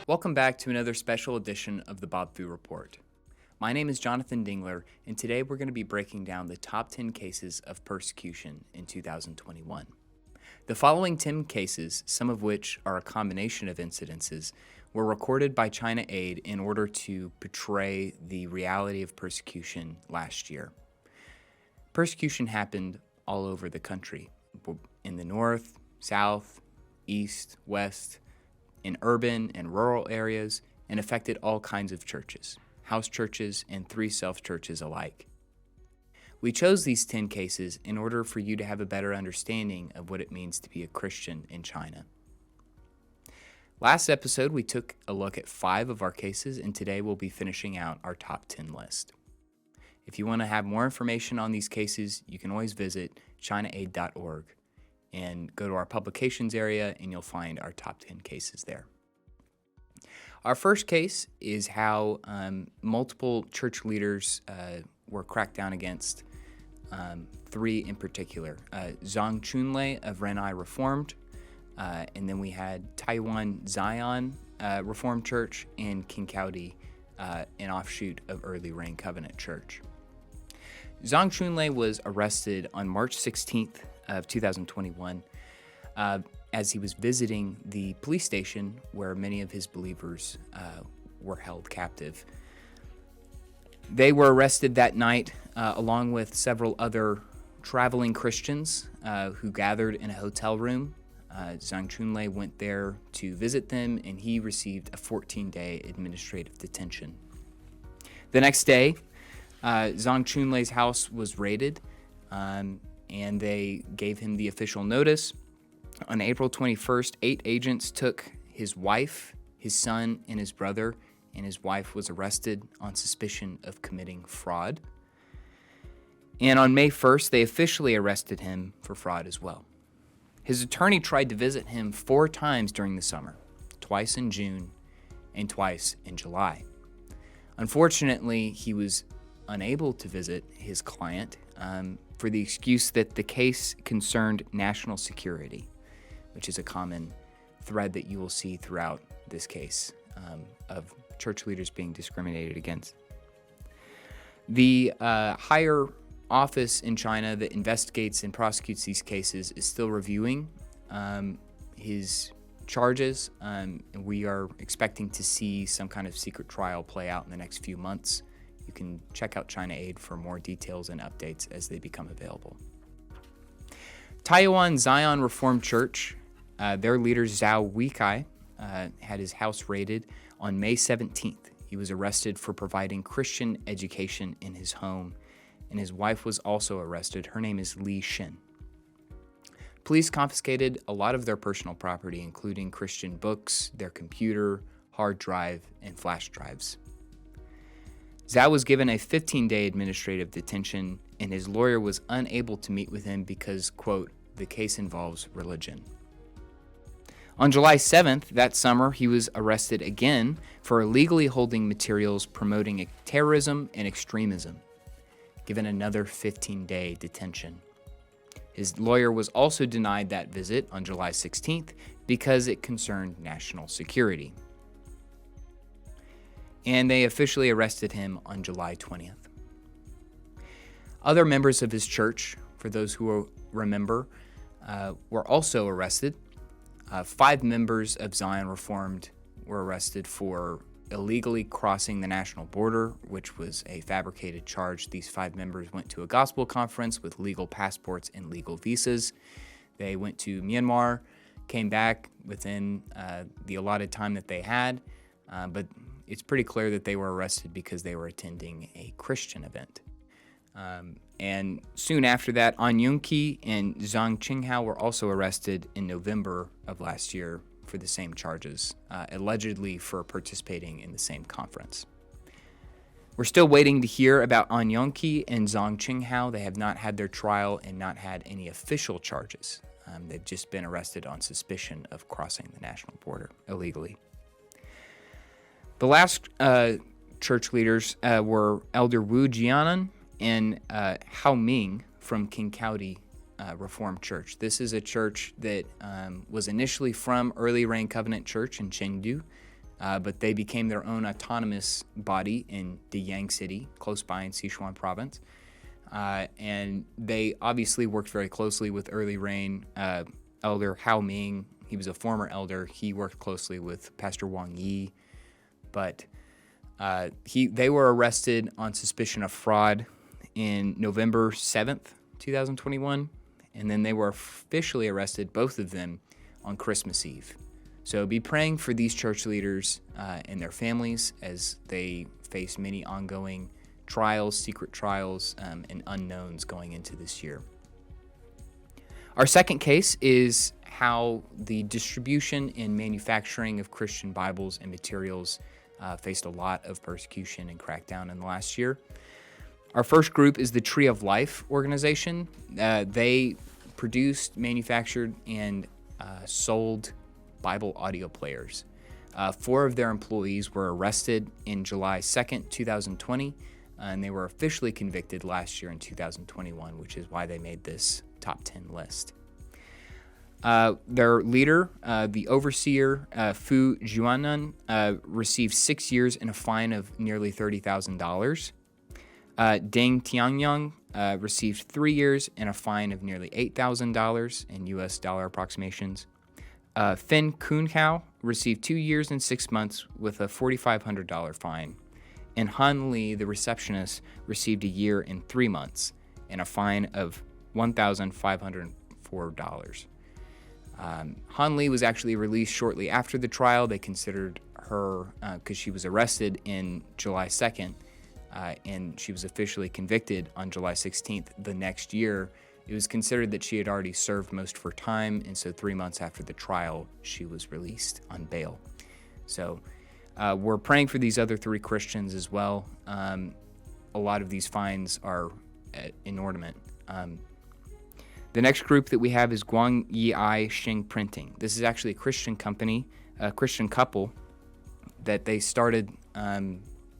Welcome back to another special edition of the Bob Fu Report. My name is Jonathan Dingler, and today we're going to be breaking down the top 10 cases of persecution in 2021. The following 10 cases, some of which are a combination of incidences, were recorded by China Aid in order to portray the reality of persecution last year. Persecution happened all over the country, in the north, south, east, west, in urban and rural areas, and affected all kinds of churches, house churches and 3 self-churches alike. We chose these 10 cases in order for you to have a better understanding of what it means to be a Christian in China. Last episode, we took a look at 5 of our cases, and today we'll be finishing out our top 10 list. If you want to have more information on these cases, you can always visit ChinaAid.org and go to our publications area, and you'll find our top 10 cases there. Our first case is how multiple church leaders were cracked down against, 3 in particular. Zhang Chunlei of Renai Reformed, and then we had Taiwan Zion Reformed Church, and Kinkowdi, an offshoot of Early Rain Covenant Church. Zhang Chunlei was arrested on March 16th of 2021 as he was visiting the police station where many of his believers were held captive. They were arrested that night along with several other traveling Christians who gathered in a hotel room. Zhang Chunlei went there to visit them, and he received a 14-day administrative detention. The next day, Zhang Chunlei's house was raided, and they gave him the official notice. On April 21st, 8 agents took his wife, his son, and his brother, and his wife was arrested on suspicion of committing fraud. And on May 1st, they officially arrested him for fraud as well. His attorney tried to visit him 4 times during the summer, twice in June and twice in July. Unfortunately, he was unable to visit his client for the excuse that the case concerned national security, which is a common thread that you will see throughout this case of church leaders being discriminated against. The higher office in China that investigates and prosecutes these cases is still reviewing his charges, and we are expecting to see some kind of secret trial play out in the next few months. You can check out China Aid for more details and updates as they become available. Taiwan Zion Reformed Church, their leader Zhao Weikai had his house raided on May 17th. He was arrested for providing Christian education in his home, and his wife was also arrested. Her name is Li Shen. Police confiscated a lot of their personal property, including Christian books, their computer, hard drive, and flash drives. Zhao was given a 15-day administrative detention, and his lawyer was unable to meet with him because, quote, the case involves religion. On July 7th, that summer, he was arrested again for illegally holding materials promoting terrorism and extremism, given another 15-day detention. His lawyer was also denied that visit on July 16th because it concerned national security. And they officially arrested him on July 20th. Other members of his church, for those who remember, were also arrested. 5 members of Zion Reformed were arrested for illegally crossing the national border, which was a fabricated charge. These 5 members went to a gospel conference with legal passports and legal visas. They went to Myanmar, came back within the allotted time that they had, but it's pretty clear that they were arrested because they were attending a Christian event. And soon after that, An Yunqi and Zhang Qinghao were also arrested in November of last year for the same charges, allegedly for participating in the same conference. We're still waiting to hear about An Yunqi and Zhang Qinghao. They have not had their trial and not had any official charges. They've just been arrested on suspicion of crossing the national border illegally. The last church leaders were Elder Wu Jianan and Hao Ming from Kinkowdi Reformed Church. This is a church that was initially from Early Rain Covenant Church in Chengdu, but they became their own autonomous body in Deyang City, close by in Sichuan province. And they obviously worked very closely with early reign elder Hao Ming. He was a former elder. He worked closely with Pastor Wong Yi, but they were arrested on suspicion of fraud in November 7th, 2021, and then they were officially arrested, both of them, on Christmas Eve. So be praying for these church leaders and their families as they face many ongoing trials, secret trials, and unknowns going into this year. Our second case is how the distribution and manufacturing of Christian Bibles and materials faced a lot of persecution and crackdown in the last year. Our first group is the Tree of Life organization. They produced, manufactured, and sold Bible audio players. 4 of their employees were arrested in July 2nd, 2020, and they were officially convicted last year in 2021, which is why they made this top 10 list. Their leader, the overseer, Fu Juanan, received 6 years and a fine of nearly $30,000. Deng Tianyang received 3 years and a fine of nearly $8,000 in US dollar approximations. Fin Kunkao received 2 years and 6 months with a $4,500 fine. And Han Li, the receptionist, received a year and 3 months and a fine of $1,504. Han Li was actually released shortly after the trial. They considered her, because she was arrested in July 2nd, and she was officially convicted on July 16th the next year. It was considered that she had already served most of her time, and so 3 months after the trial, she was released on bail. So we're praying for these other 3 Christians as well. A lot of these fines are inordinate. The next group that we have is Guang Yi Sheng Printing. This is actually a Christian company, a Christian couple, that they started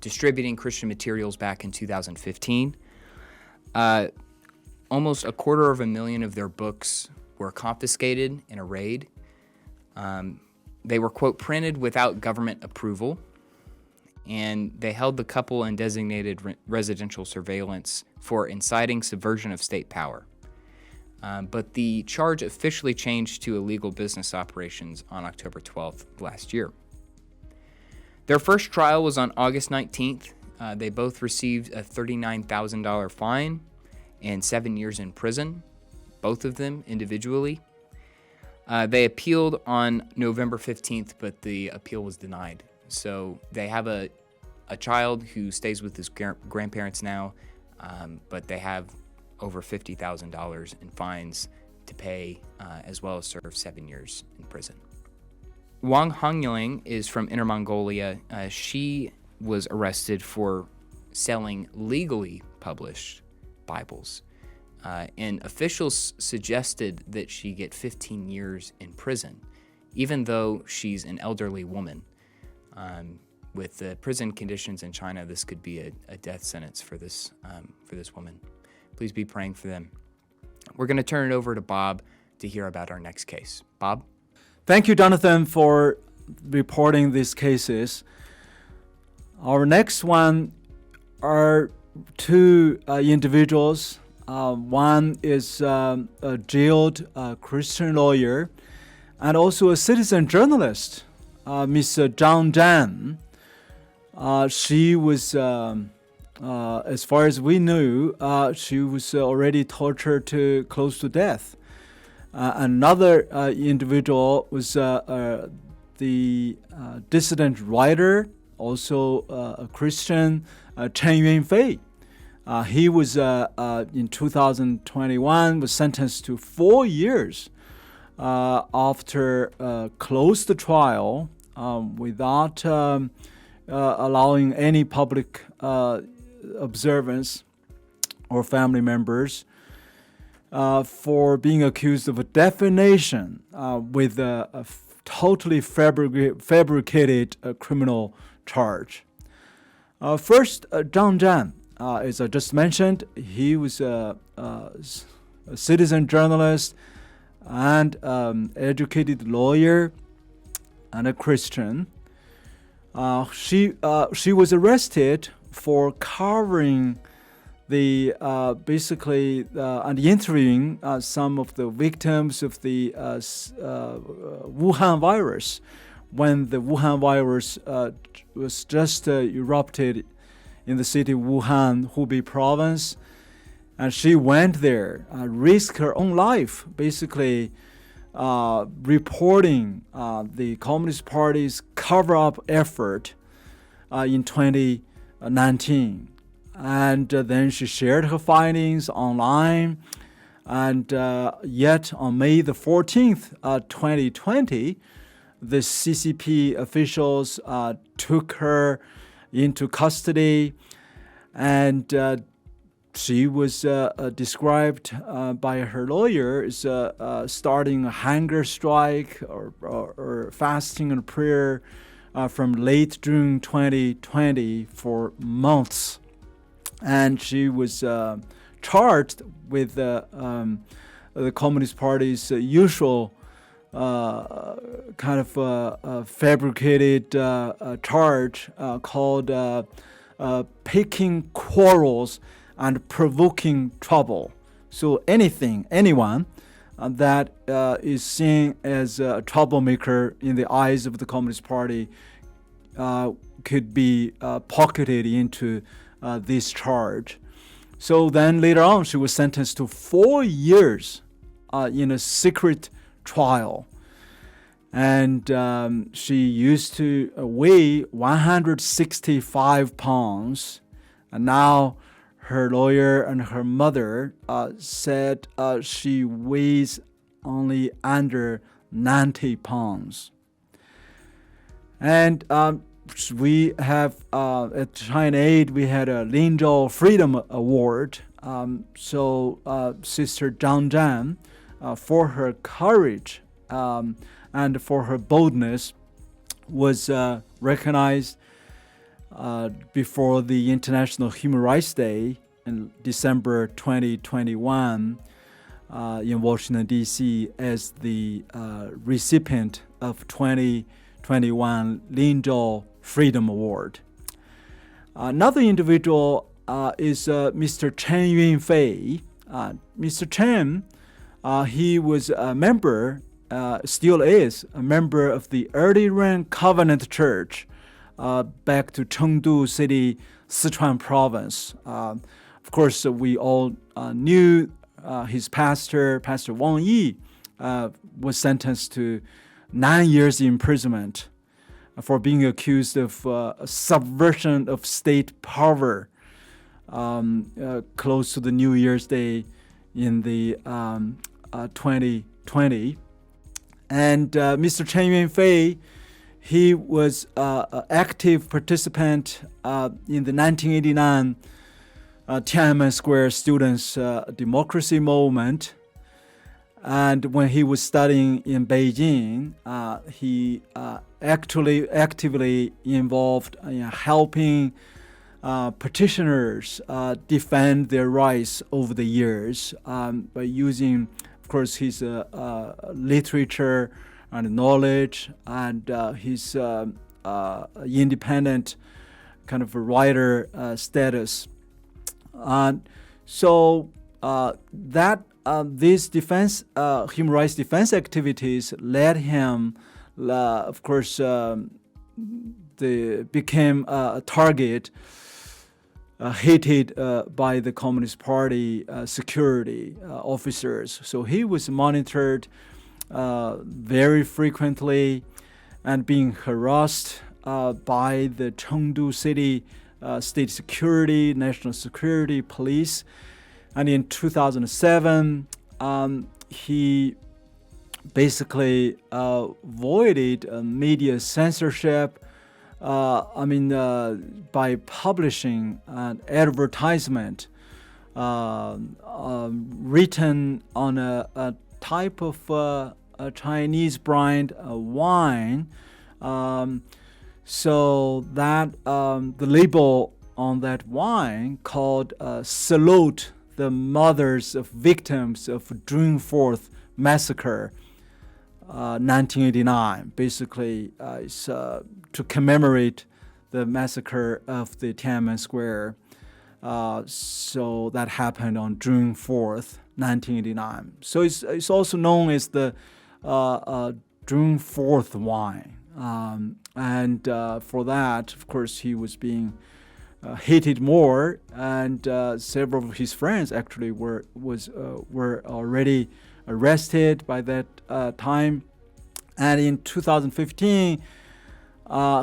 distributing Christian materials back in 2015. Almost 250,000 of their books were confiscated in a raid. They were, quote, printed without government approval, and they held the couple in designated residential surveillance for inciting subversion of state power. But the charge officially changed to illegal business operations on October 12th last year. Their first trial was on August 19th. They both received a $39,000 fine and 7 years in prison, both of them individually. They appealed on November 15th, but the appeal was denied. So they have a child who stays with his grandparents now, but they have over $50,000 in fines to pay, as well as serve 7 years in prison. Wang Hongyang is from Inner Mongolia. She was arrested for selling legally published Bibles, and officials suggested that she get 15 years in prison, even though she's an elderly woman. With the prison conditions in China, this could be a death sentence for this woman. Please be praying for them. We're going to turn it over to Bob to hear about our next case. Bob? Thank you, Jonathan, for reporting these cases. Our next one are 2 individuals. One is a jailed Christian lawyer and also a citizen journalist, Miss Zhang Zhan. She was, as far as we knew, she was already tortured to close to death. Another individual was the dissident writer, also a Christian, Chen Yunfei. He was, in 2021, was sentenced to 4 years after closed trial without allowing any public observance or family members for being accused of a defamation with a totally fabricated criminal charge. First, Zhang Zhan, as I just mentioned, he was a citizen journalist and educated lawyer and a Christian. She was arrested for covering the basically and interviewing some of the victims of the Wuhan virus when the Wuhan virus was just erupted in the city of Wuhan, Hubei province. And she went there, risked her own life, basically reporting the Communist Party's cover-up effort in 2019. And then she shared her findings online. And yet on May the 14th, 2020, the CCP officials took her into custody, and she was described by her lawyer as starting a hunger strike or fasting and prayer from late June 2020 for months. And she was charged with the Communist Party's usual kind of fabricated charge called picking quarrels and provoking trouble. So anyone that is seen as a troublemaker in the eyes of the Communist Party could be pocketed into this charge. So then later on, she was sentenced to 4 years in a secret trial. And she used to weigh 165 pounds. And now her lawyer and her mother said she weighs only under 90 pounds. And we have, at China Aid, we had a Linzhou Freedom Award. So Sister Zhang Zhan, for her courage and for her boldness, was recognized before the International Human Rights Day in December 2021 in Washington, D.C. as the recipient of 2021 Linzhou Freedom Award. Another individual is Mr. Chen Yunfei. Mr. Chen, he was a member, still is a member of the Early Rain Covenant Church back to Chengdu City, Sichuan Province. Of course, we all knew his pastor, Pastor Wong was sentenced to 9 years imprisonment for being accused of subversion of state power close to the New Year's Day in the 2020. And Mr. Chen Yunfei, he was an active participant in the 1989 Tiananmen Square students' democracy movement. And when he was studying in Beijing, he actively involved in helping petitioners defend their rights over the years by using, of course, his literature and knowledge and his independent kind of a writer status. So that these defense, human rights defense activities led him, of course, became a target hated by the Communist Party security officers. So he was monitored very frequently and being harassed by the Chengdu City State Security, National Security Police. And in 2007, he basically avoided media censorship. By publishing an advertisement written on a type of a Chinese brand wine, so that the label on that wine called "Salute the Mothers of Victims of June 4th Massacre, 1989." Basically, it's to commemorate the massacre of the Tiananmen Square. So that happened on June 4th, 1989. So it's also known as the June 4th wine. And for that, of course, he was being hated more, and several of his friends actually were already arrested by that time. And in 2015,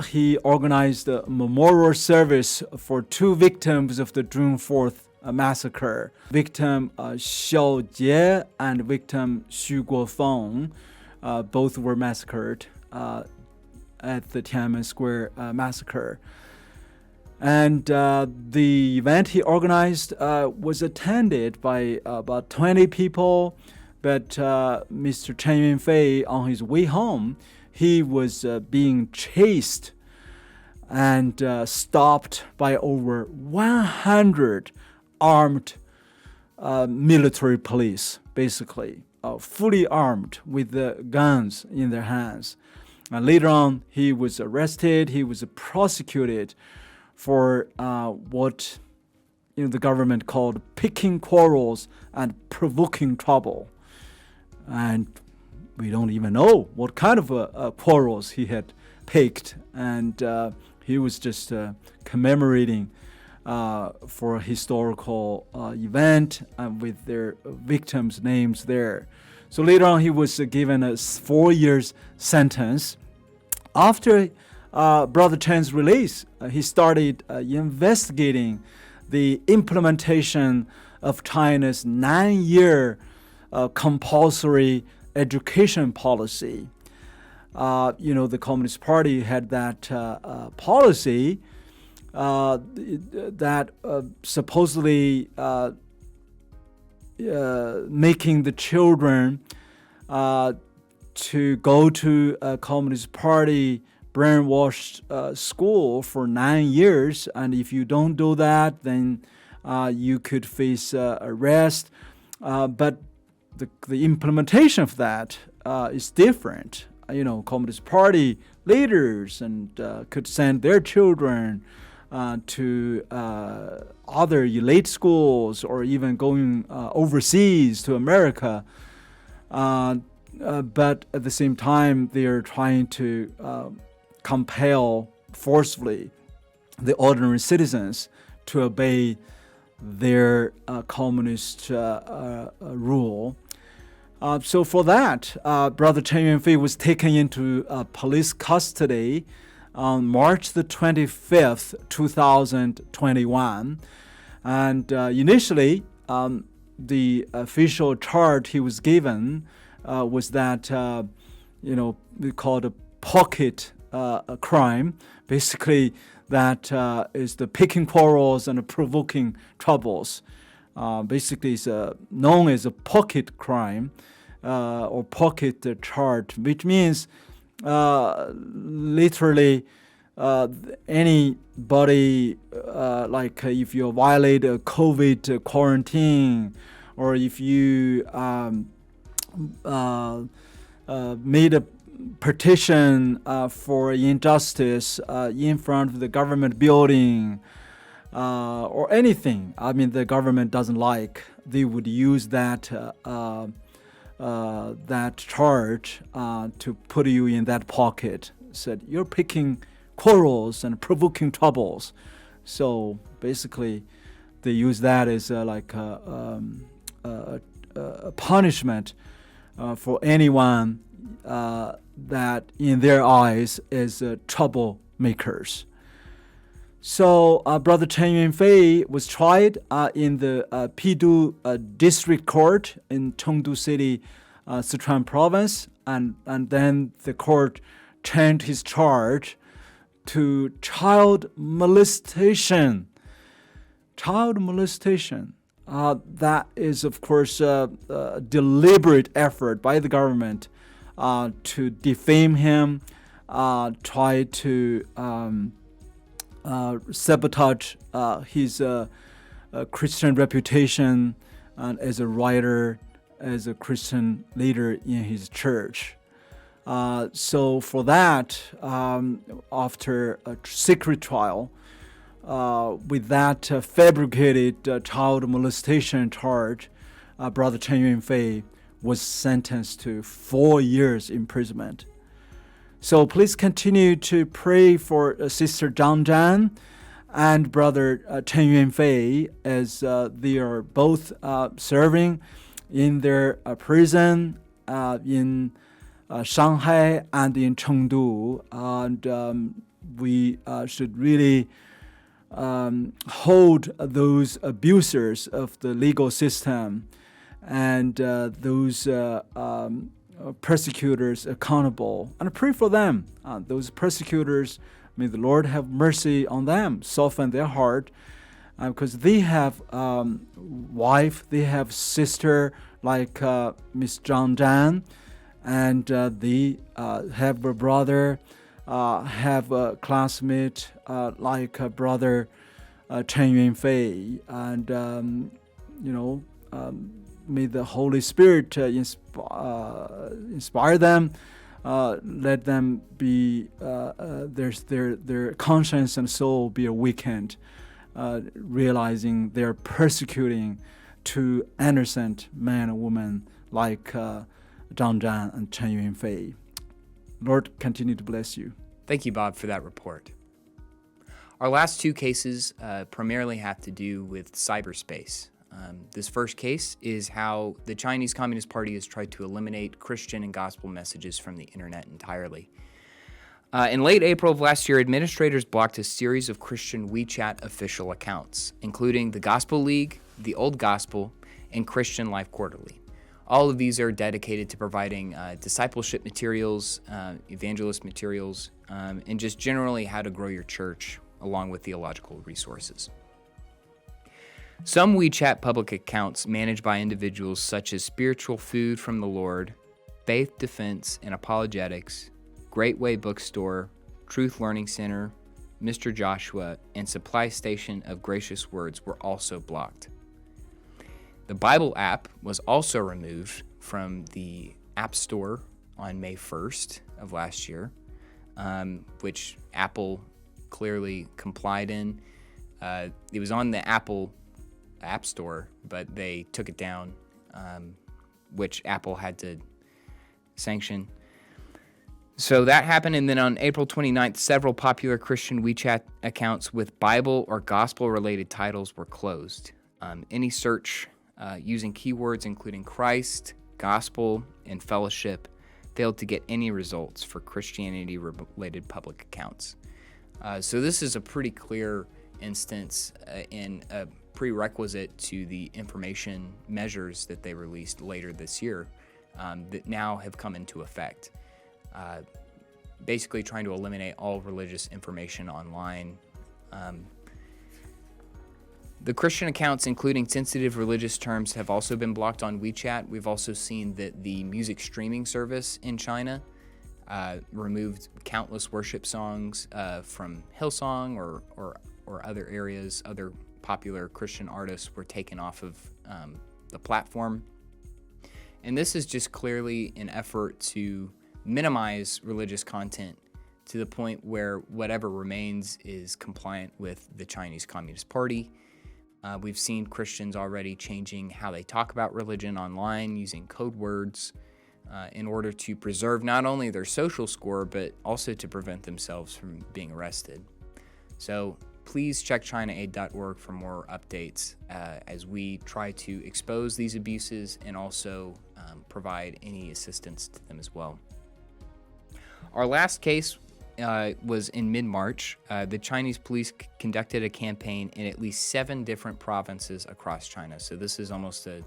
he organized a memorial service for 2 victims of the June 4th massacre. Victim Xiao Jie and victim Xu Guofeng, both were massacred at the Tiananmen Square massacre. And the event he organized was attended by about 20 people, but Mr. Chen Yunfei, on his way home, he was being chased and stopped by over 100 armed military police, basically, fully armed with the guns in their hands. And later on, he was arrested, he was prosecuted for what the government called picking quarrels and provoking trouble. And we don't even know what kind of quarrels he had picked. And he was just commemorating for a historical event with their victims' names there. So later on, he was given a 4 years sentence. After Brother Chen's release, he started investigating the implementation of China's 9-year compulsory education policy. The Communist Party had that policy that supposedly making the children to go to a Communist Party brainwashed school for 9 years, and if you don't do that, then you could face arrest. But the implementation of that is different. Communist Party leaders and could send their children to other elite schools or even going overseas to America. But at the same time, they are trying to compel forcefully the ordinary citizens to obey their communist rule. So for that, Brother Chen Yunfei was taken into police custody on March the 25th, 2021. And initially, the official charge he was given was that, we called a pocket crime. Basically, that is the picking quarrels and provoking troubles. Basically, it's known as a pocket crime or pocket charge, which means literally anybody, like if you violate a COVID quarantine, or if you made a petition for injustice in front of the government building, or anything, the government doesn't like, they would use that charge to put you in that pocket. Said you're picking quarrels and provoking troubles. So basically, they use that as like a punishment for anyone that in their eyes is troublemakers. So Brother Chen Yunfei was tried in the Pidu District Court in Chengdu City, Sichuan Province, and then the court changed his charge to child molestation. Child molestation. That is, of course, a deliberate effort by the government to defame him, try to sabotage his Christian reputation as a writer, as a Christian leader in his church. So for that, after a secret trial, with that fabricated child molestation charge, Brother Chen Yunfei was sentenced to 4 years imprisonment. So please continue to pray for Sister Zhang Zhan and Brother Chen Yunfei as they are both serving in their prison in Shanghai and in Chengdu. And we should really hold those abusers of the legal system and those persecutors accountable, and pray for them. Those persecutors, may the Lord have mercy on them, soften their heart, because they have wife, they have sister like Miss Zhang Zhan, and they have a brother, have a classmate like Brother Chen Yunfei, and may the Holy Spirit inspire them, let them be their conscience and soul be awakened, realizing they're persecuting two innocent man and woman like Zhang Zhan and Chen Yunfei. Lord, continue to bless you. Thank you, Bob, for that report. Our last two cases primarily have to do with cyberspace. This first case is how the Chinese Communist Party has tried to eliminate Christian and gospel messages from the internet entirely. In late April of last year, administrators blocked a series of Christian WeChat official accounts, including the Gospel League, the Old Gospel, and Christian Life Quarterly. All of these are dedicated to providing discipleship materials, evangelist materials, and just generally how to grow your church, along with theological resources. Some WeChat public accounts managed by individuals such as Spiritual Food from the Lord, Faith Defense and Apologetics, Great Way Bookstore, Truth Learning Center, Mr. Joshua, and Supply Station of Gracious Words were also blocked. The Bible app was also removed from the App Store on May 1st of last year, which Apple clearly complied in. It was on the Apple App Store, but they took it down, which Apple had to sanction. So that happened, and then on April 29th, several popular Christian WeChat accounts with Bible or gospel-related titles were closed. Any search using keywords including Christ, gospel, and fellowship failed to get any results for Christianity-related public accounts. So this is a pretty clear instance in a prerequisite to the information measures that they released later this year that now have come into effect. Basically trying to eliminate all religious information online. The Christian accounts, including sensitive religious terms, have also been blocked on WeChat. We've also seen that the music streaming service in China removed countless worship songs from Hillsong or other areas. Other popular Christian artists were taken off of the platform. And this is just clearly an effort to minimize religious content to the point where whatever remains is compliant with the Chinese Communist Party. We've seen Christians already changing how they talk about religion online, using code words in order to preserve not only their social score, but also to prevent themselves from being arrested. So please check ChinaAid.org for more updates as we try to expose these abuses and also provide any assistance to them as well. Our last case was in mid-March. The Chinese police conducted a campaign in at least 7 different provinces across China. So this is almost a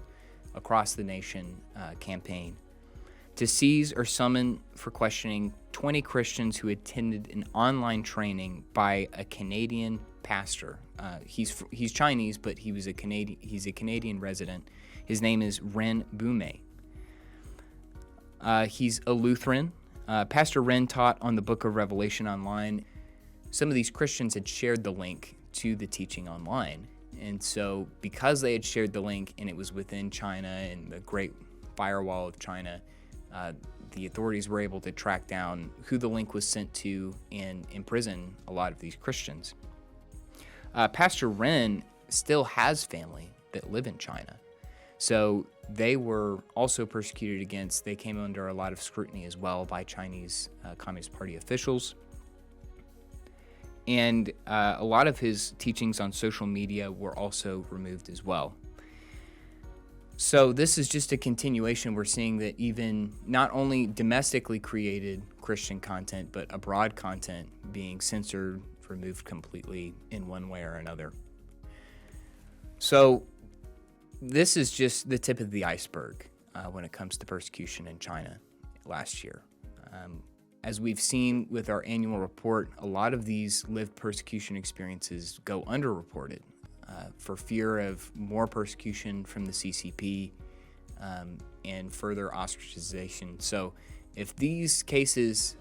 across-the-nation campaign to seize or summon for questioning 20 Christians who attended an online training by a Canadian pastor. He's Chinese, but he's a Canadian resident. His name is Ren Bume. He's a Lutheran. Pastor Ren taught on the Book of Revelation online. Some of these Christians had shared the link to the teaching online. And so because they had shared the link and it was within China and the Great Firewall of China, the authorities were able to track down who the link was sent to and imprison a lot of these Christians. Pastor Ren still has family that live in China. So they were also persecuted against. They came under a lot of scrutiny as well by Chinese Communist Party officials. And a lot of his teachings on social media were also removed as well. So this is just a continuation. We're seeing that even not only domestically created Christian content, but abroad content being censored, removed completely in one way or another. So this is just the tip of the iceberg when it comes to persecution in China last year. As we've seen with our annual report, a lot of these lived persecution experiences go underreported for fear of more persecution from the CCP and further ostracization. So if these cases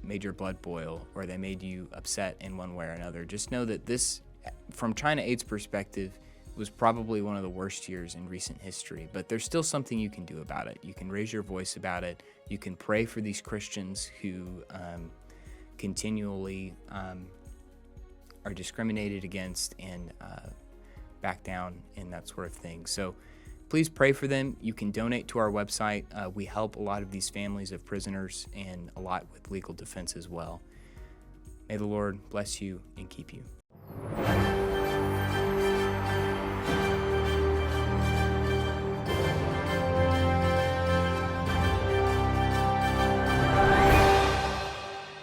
made your blood boil or they made you upset in one way or another, just know that this, from China Aid's perspective, was probably one of the worst years in recent history, but there's still something you can do about it. You can raise your voice about it. You can pray for these Christians who continually are discriminated against and back down and that sort of thing. So please pray for them. You can donate to our website. We help a lot of these families of prisoners and a lot with legal defense as well. May the Lord bless you and keep you.